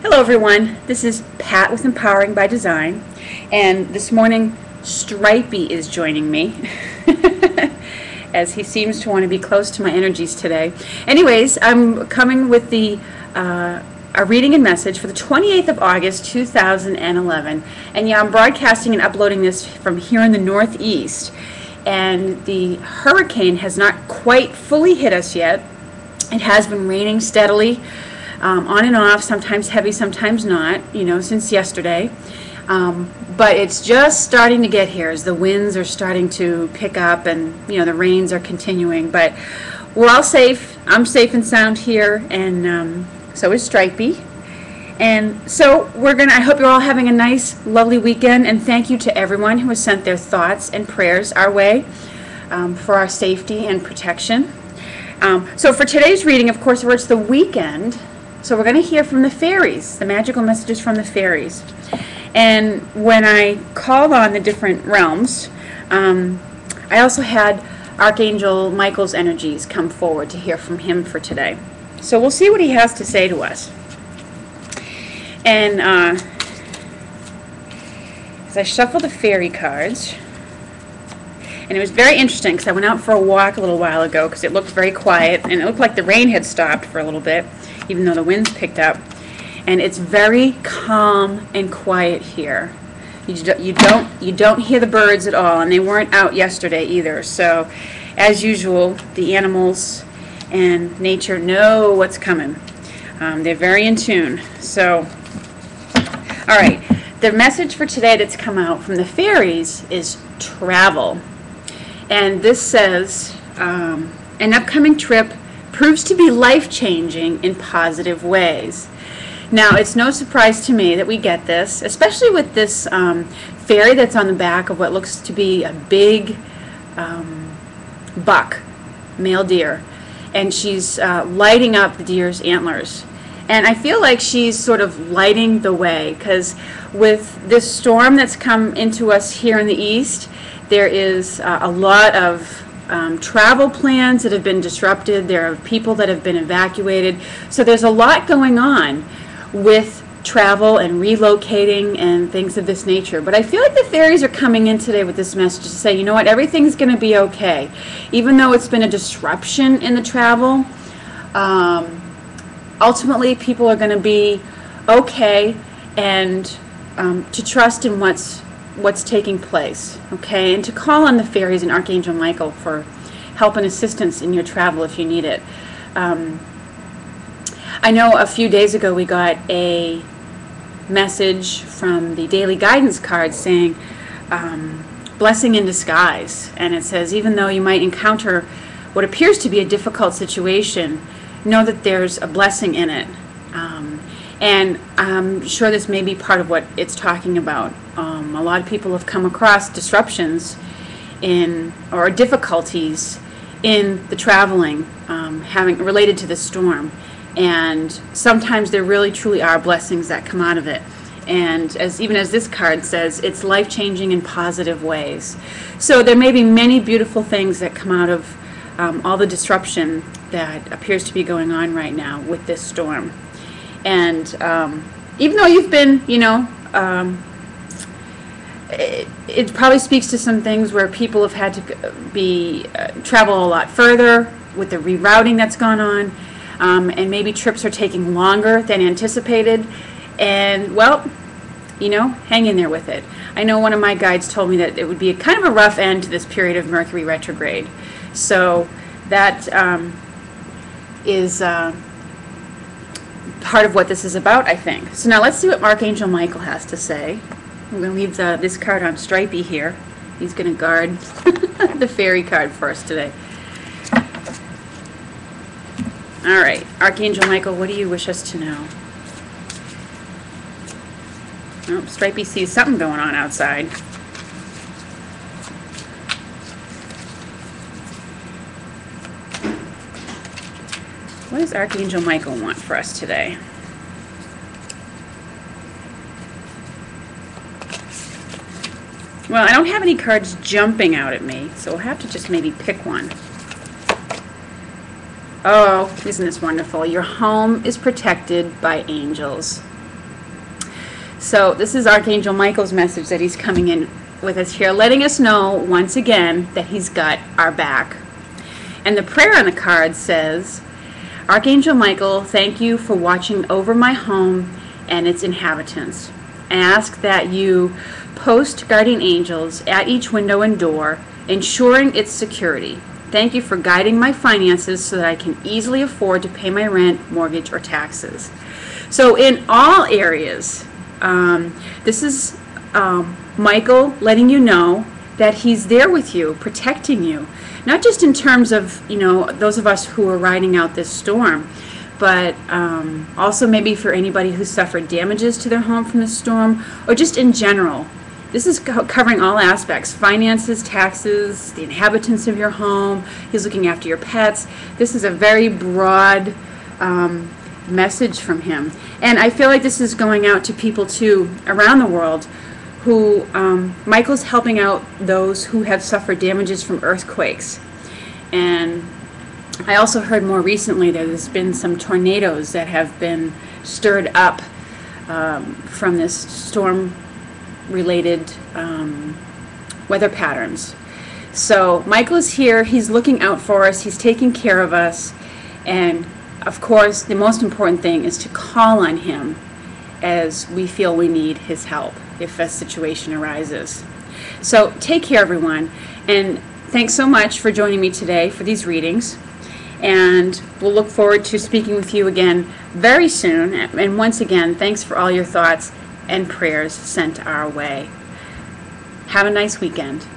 Hello everyone, this is Pat with Empowering by Design, and this morning Stripey is joining me as he seems to want to be close to my energies today. Anyways, I'm coming with a reading and message for the 28th of August 2011, and yeah, I'm broadcasting and uploading this from here in the Northeast, and the hurricane has not quite fully hit us yet. It has been raining steadily, on and off, sometimes heavy, sometimes not, since yesterday. But it's just starting to get here as the winds are starting to pick up and, the rains are continuing. But we're all safe. I'm safe and sound here, and so is Stripey. And so I hope you're all having a nice, lovely weekend, and thank you to everyone who has sent their thoughts and prayers our way for our safety and protection. So for today's reading, of course, it's the weekend, so we're going to hear from the fairies, the magical messages from the fairies. And when I called on the different realms, I also had Archangel Michael's energies come forward to hear from him for today. So we'll see what he has to say to us. And as I shuffle the fairy cards, and it was very interesting because I went out for a walk a little while ago because it looked very quiet, and it looked like the rain had stopped for a little bit, even though the winds picked up. And it's very calm and quiet here. You don't hear the birds at all, and they weren't out yesterday either. So, as usual, the animals and nature know what's coming. They're very in tune. So, all right, the message for today that's come out from the fairies is travel. And this says, an upcoming trip proves to be life-changing in positive ways. Now, it's no surprise to me that we get this, especially with this fairy that's on the back of what looks to be a big buck, male deer. And she's lighting up the deer's antlers. And I feel like she's sort of lighting the way, because with this storm that's come into us here in the east, there is a lot of travel plans that have been disrupted. There are people that have been evacuated. So there's a lot going on with travel and relocating and things of this nature. But I feel like the fairies are coming in today with this message to say, you know what, everything's going to be okay. Even though it's been a disruption in the travel, ultimately people are going to be okay, and to trust in what's taking place, okay, and to call on the fairies and Archangel Michael for help and assistance in your travel if you need it. I know a few days ago we got a message from the daily guidance card saying blessing in disguise, and it says, even though you might encounter what appears to be a difficult situation, know that there's a blessing in it. And I'm sure this may be part of what it's talking about. A lot of people have come across disruptions or difficulties in the traveling related to the storm. And sometimes there really truly are blessings that come out of it. And even as this card says, it's life-changing in positive ways. So there may be many beautiful things that come out of all the disruption that appears to be going on right now with this storm. And even though you've been, it probably speaks to some things where people have had to travel a lot further with the rerouting that's gone on, and maybe trips are taking longer than anticipated. And, well, hang in there with it. I know one of my guides told me that it would be kind of a rough end to this period of Mercury retrograde. So that is part of what this is about, I think. So now let's see what Archangel Michael has to say. I'm going to leave this card on Stripey here. He's going to guard the fairy card for us today. All right, Archangel Michael, what do you wish us to know? Oh, Stripey sees something going on outside. What does Archangel Michael want for us today? Well, I don't have any cards jumping out at me, so we'll have to just maybe pick one. Oh, isn't this wonderful? Your home is protected by angels. So this is Archangel Michael's message that he's coming in with us here, letting us know once again that he's got our back. And the prayer on the card says, Archangel Michael, thank you for watching over my home and its inhabitants. I ask that you post guardian angels at each window and door, ensuring its security. Thank you for guiding my finances so that I can easily afford to pay my rent, mortgage, or taxes. So in all areas, this is Michael letting you know that he's there with you, protecting you. Not just in terms of, those of us who are riding out this storm, but also maybe for anybody who suffered damages to their home from the storm, or just in general. This is covering all aspects: finances, taxes, the inhabitants of your home. He's looking after your pets. This is a very broad message from him. And I feel like this is going out to people too around the world who, Michael's helping out those who have suffered damages from earthquakes. And I also heard more recently that there's been some tornadoes that have been stirred up from this storm-related weather patterns. So Michael is here. He's looking out for us. He's taking care of us. And of course, the most important thing is to call on him as we feel we need his help if a situation arises. So take care, everyone. And thanks so much for joining me today for these readings. And we'll look forward to speaking with you again very soon. And once again, thanks for all your thoughts and prayers sent our way. Have a nice weekend.